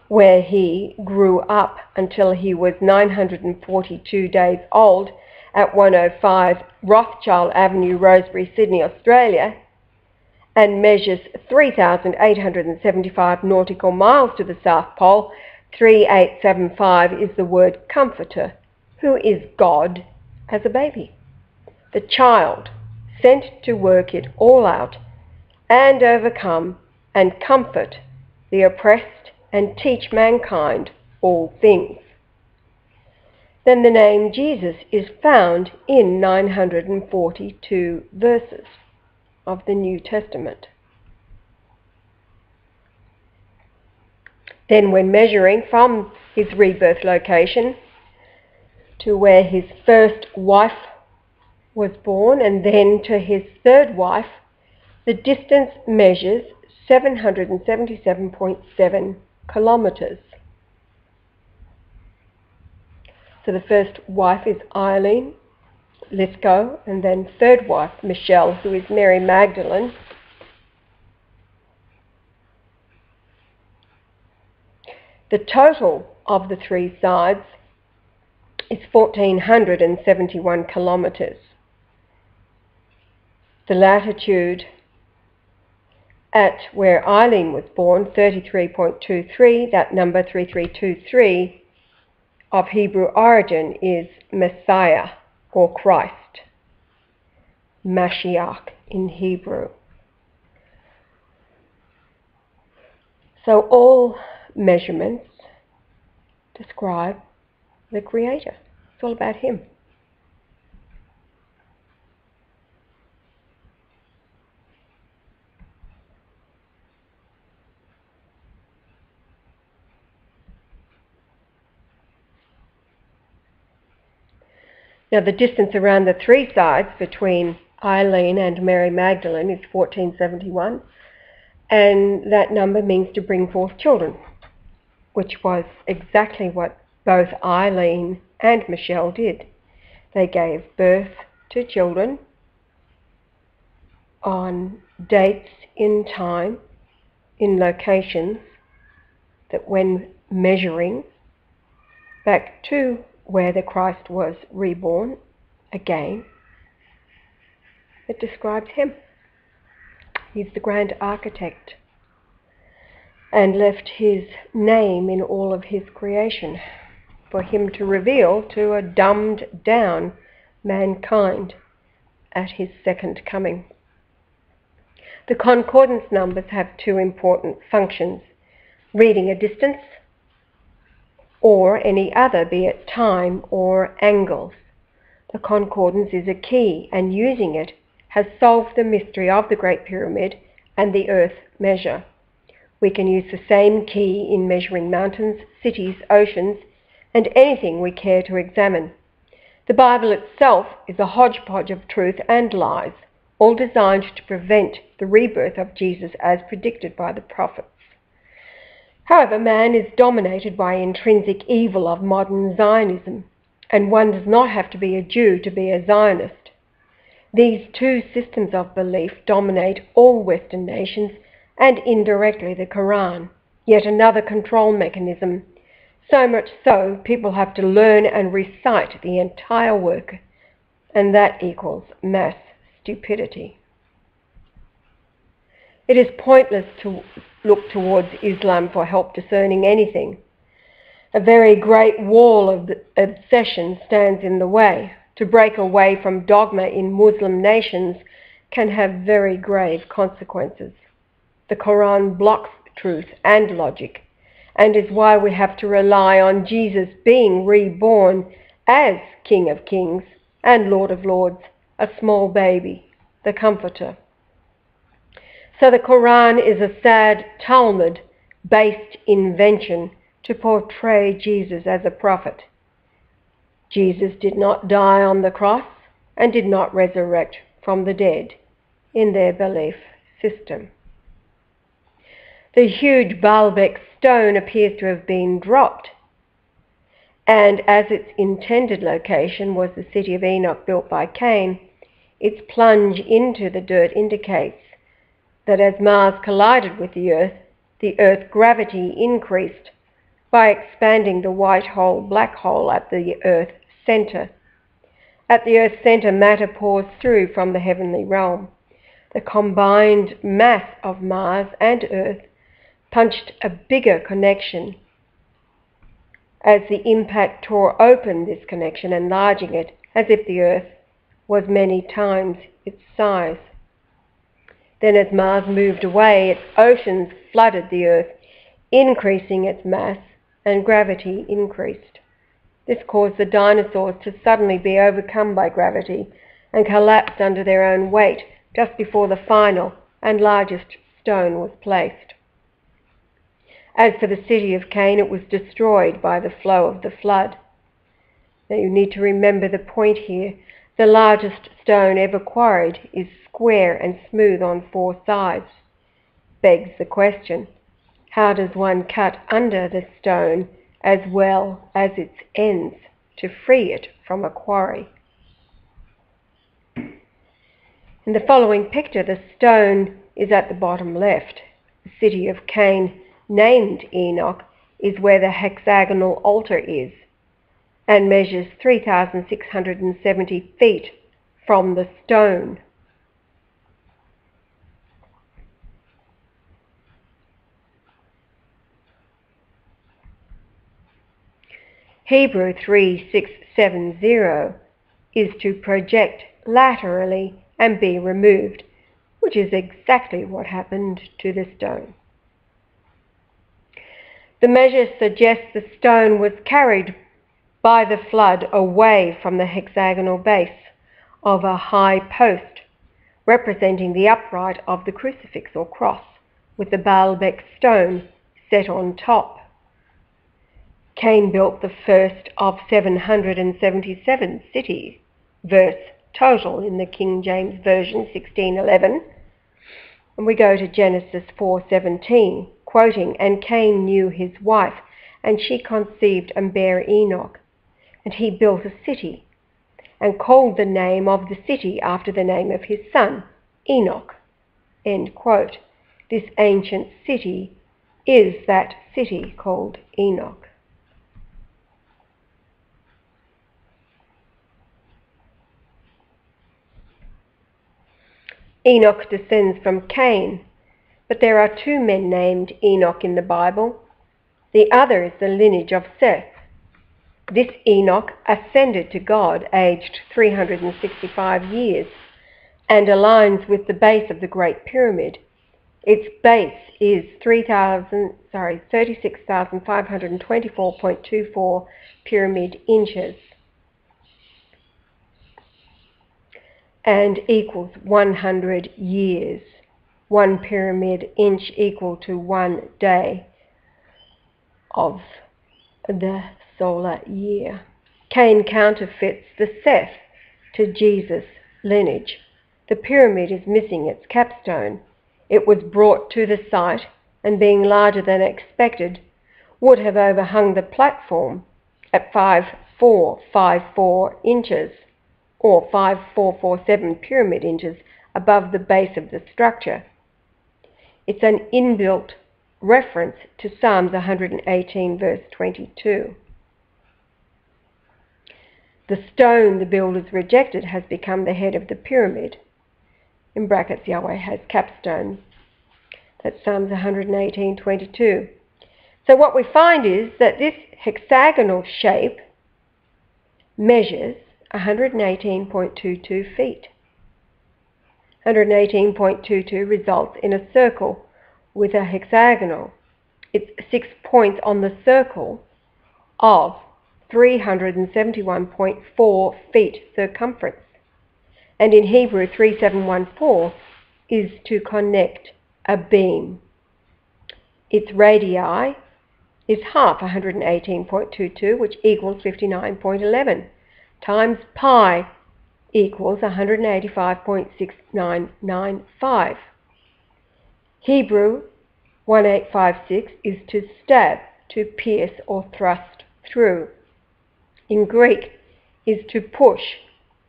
where he grew up until he was 942 days old at 105 Rothschild Avenue, Rosebery, Sydney, Australia, and measures 3,875 nautical miles to the South Pole. 3875 is the word comforter, who is God as a baby, the child sent to work it all out and overcome and comfort the oppressed and teach mankind all things. Then the name Jesus is found in 942 verses of the New Testament. Then when measuring from his rebirth location to where his first wife was born and then to his third wife, the distance measures 777.7 kilometres. So the first wife is Eileen, Lithgow, and then third wife, Michelle, who is Mary Magdalene. The total of the three sides is 1,471 kilometres. The latitude at where Eileen was born, 33.23, that number 3323 of Hebrew origin is Messiah or Christ, Mashiach in Hebrew. So all measurements describe the Creator. It's all about him. Now the distance around the three sides between Eileen and Mary Magdalene is 1471, and that number means to bring forth children, which was exactly what both Eileen and Michelle did. They gave birth to children on dates in time, in locations that when measuring back to where the Christ was reborn, again, it describes him. He's the grand architect and left his name in all of his creation for him to reveal to a dumbed down mankind at his second coming. The concordance numbers have two important functions: reading a distance or any other, be it time or angles. The concordance is a key, and using it has solved the mystery of the Great Pyramid and the earth measure. We can use the same key in measuring mountains, cities, oceans, and anything we care to examine. The Bible itself is a hodgepodge of truth and lies, all designed to prevent the rebirth of Jesus as predicted by the prophets. However, man is dominated by intrinsic evil of modern Zionism, and one does not have to be a Jew to be a Zionist. These two systems of belief dominate all Western nations and indirectly the Quran, yet another control mechanism. So much so, people have to learn and recite the entire work, and that equals mass stupidity. It is pointless to look towards Islam for help discerning anything. A very great wall of obsession stands in the way. To break away from dogma in Muslim nations can have very grave consequences. The Quran blocks truth and logic, and is why we have to rely on Jesus being reborn as King of Kings and Lord of Lords, a small baby, the Comforter. So the Quran is a sad Talmud-based invention to portray Jesus as a prophet. Jesus did not die on the cross and did not resurrect from the dead in their belief system. The huge Baalbec Stone appears to have been dropped, and as its intended location was the city of Enoch built by Cain, its plunge into the dirt indicates that as Mars collided with the Earth gravity increased by expanding the white hole, black hole at the Earth's centre. At the Earth's centre, matter pours through from the heavenly realm. The combined mass of Mars and Earth punched a bigger connection as the impact tore open this connection, enlarging it as if the Earth was many times its size. Then as Mars moved away, its oceans flooded the Earth, increasing its mass, and gravity increased. This caused the dinosaurs to suddenly be overcome by gravity and collapsed under their own weight just before the final and largest stone was placed. As for the city of Cain, it was destroyed by the flow of the flood. Now you need to remember the point here. The largest stone ever quarried is square and smooth on 4 sides. Begs the question, how does one cut under the stone as well as its ends to free it from a quarry? In the following picture, the stone is at the bottom left. The city of Cain, named Enoch, is where the hexagonal altar is and measures 3,670 feet from the stone. Hebrew 3670 is to project laterally and be removed, which is exactly what happened to the stone. The measure suggests the stone was carried by the flood away from the hexagonal base of a high post, representing the upright of the crucifix or cross, with the Baalbec Stone set on top. Cain built the first of 777 city verse total in the King James Version 1611. And we go to Genesis 4:17, quoting, "And Cain knew his wife, and she conceived and bare Enoch. And he built a city, and called the name of the city after the name of his son, Enoch." End quote. This ancient city is that city called Enoch. Enoch descends from Cain, but there are 2 men named Enoch in the Bible. The other is the lineage of Seth. This Enoch ascended to God aged 365 years and aligns with the base of the Great Pyramid. Its base is 36,524.24 pyramid inches and equals 100 years. 1 pyramid inch equal to 1 day of the solar year. Cain counterfeits the Seth to Jesus' lineage. The pyramid is missing its capstone. It was brought to the site and, being larger than expected, would have overhung the platform at 5,454 inches or 5,447 pyramid inches above the base of the structure. It's an inbuilt reference to Psalms 118 verse 22. The stone the builders rejected has become the head of the pyramid. In brackets, Yahweh has capstone. That's Psalms 118:22. So what we find is that this hexagonal shape measures 118.22 feet. 118.22 results in a circle with a hexagonal. It's 6 points on the circle of 371.4 feet circumference. And in Hebrew 3714 is to connect a beam. Its radii is half 118.22, which equals 59.11, times pi equals 185.6995. Hebrew 1856 is to stab, to pierce or thrust through. In Greek is to push,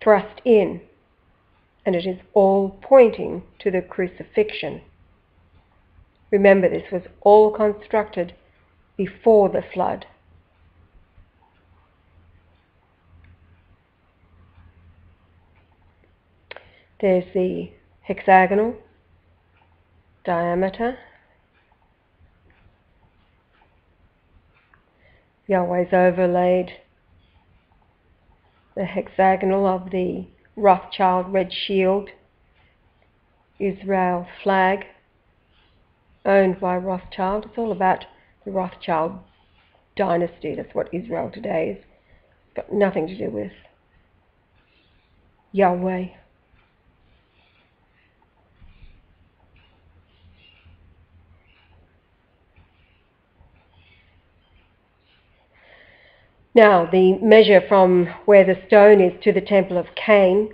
thrust in, and it is all pointing to the crucifixion. Remember, this was all constructed before the flood. There's the hexagonal diameter. Yahweh's overlaid the hexagonal of the Rothschild red shield, Israel flag, owned by Rothschild. It's all about the Rothschild dynasty. That's what Israel today is. It's got nothing to do with Yahweh. Now, the measure from where the stone is to the temple of Cain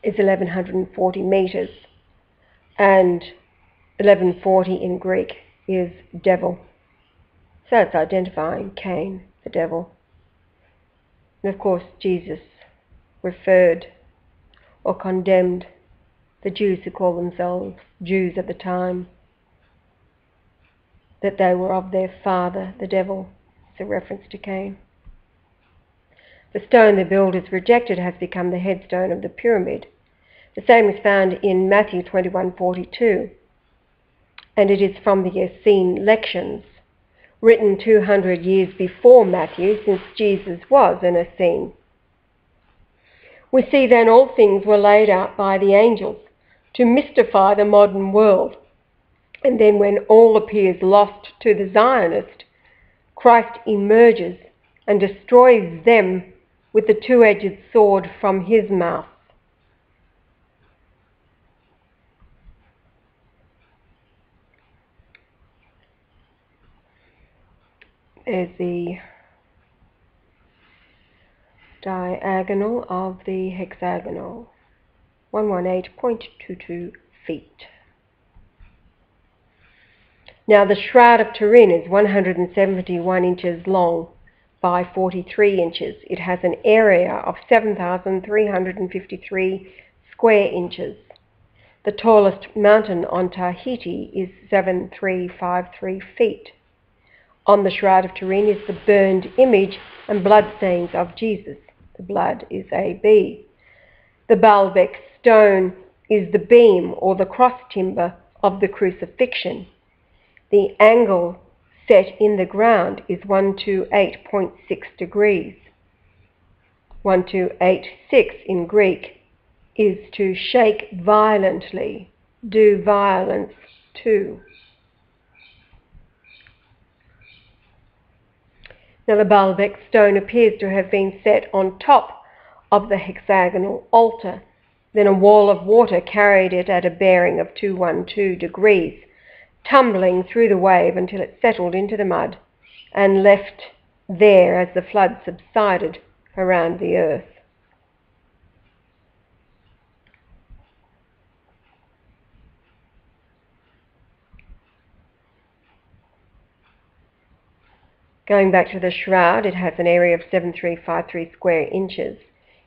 is 1140 metres, and 1140 in Greek is devil. So it's identifying Cain, the devil. And of course, Jesus referred or condemned the Jews who call themselves Jews at the time, that they were of their father, the devil. It's a reference to Cain. The stone the builders rejected has become the headstone of the pyramid. The same is found in Matthew 21:42, and it is from the Essene lections, written 200 years before Matthew, since Jesus was an Essene. We see then all things were laid out by the angels to mystify the modern world, and then when all appears lost to the Zionist, Christ emerges and destroys them with the two-edged sword from his mouth. There's the diagonal of the hexagonal, 118.22 feet. Now the Shroud of Turin is 171 inches long by 43 inches. It has an area of 7,353 square inches. The tallest mountain on Tahiti is 7,353 feet. On the Shroud of Turin is the burned image and bloodstains of Jesus. The blood is AB. The Baalbec Stone is the beam or the cross timber of the crucifixion. The angle set in the ground is 128.6 degrees. 1286 in Greek is to shake violently, do violence to. Now the Baalbec stone appears to have been set on top of the hexagonal altar. Then a wall of water carried it at a bearing of 212 degrees, tumbling through the wave until it settled into the mud and left there as the flood subsided around the earth. Going back to the shroud, it has an area of 7,353 square inches.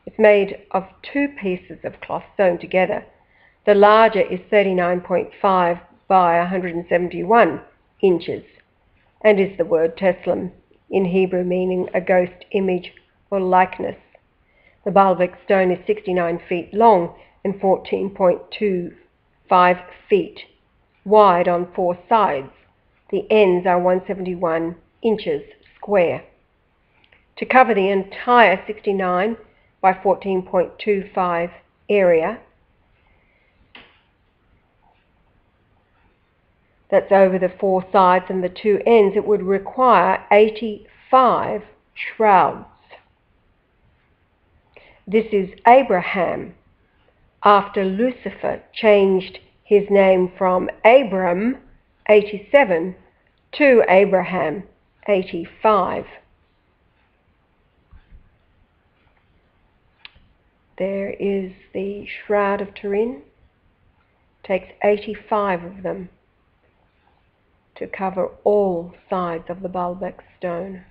It's made of two pieces of cloth sewn together. The larger is 39.5 by 171 inches and is the word Teslim, in Hebrew meaning a ghost image or likeness. The Baalbec stone is 69 feet long and 14.25 feet wide on four sides. The ends are 171 inches square. To cover the entire 69 by 14.25 area, that's over the four sides and the two ends, it would require 85 shrouds. This is Abraham, after Lucifer changed his name from Abram, 87, to Abraham, 85. There is the Shroud of Turin. Takes 85 of them to cover all sides of the Baalbec stone.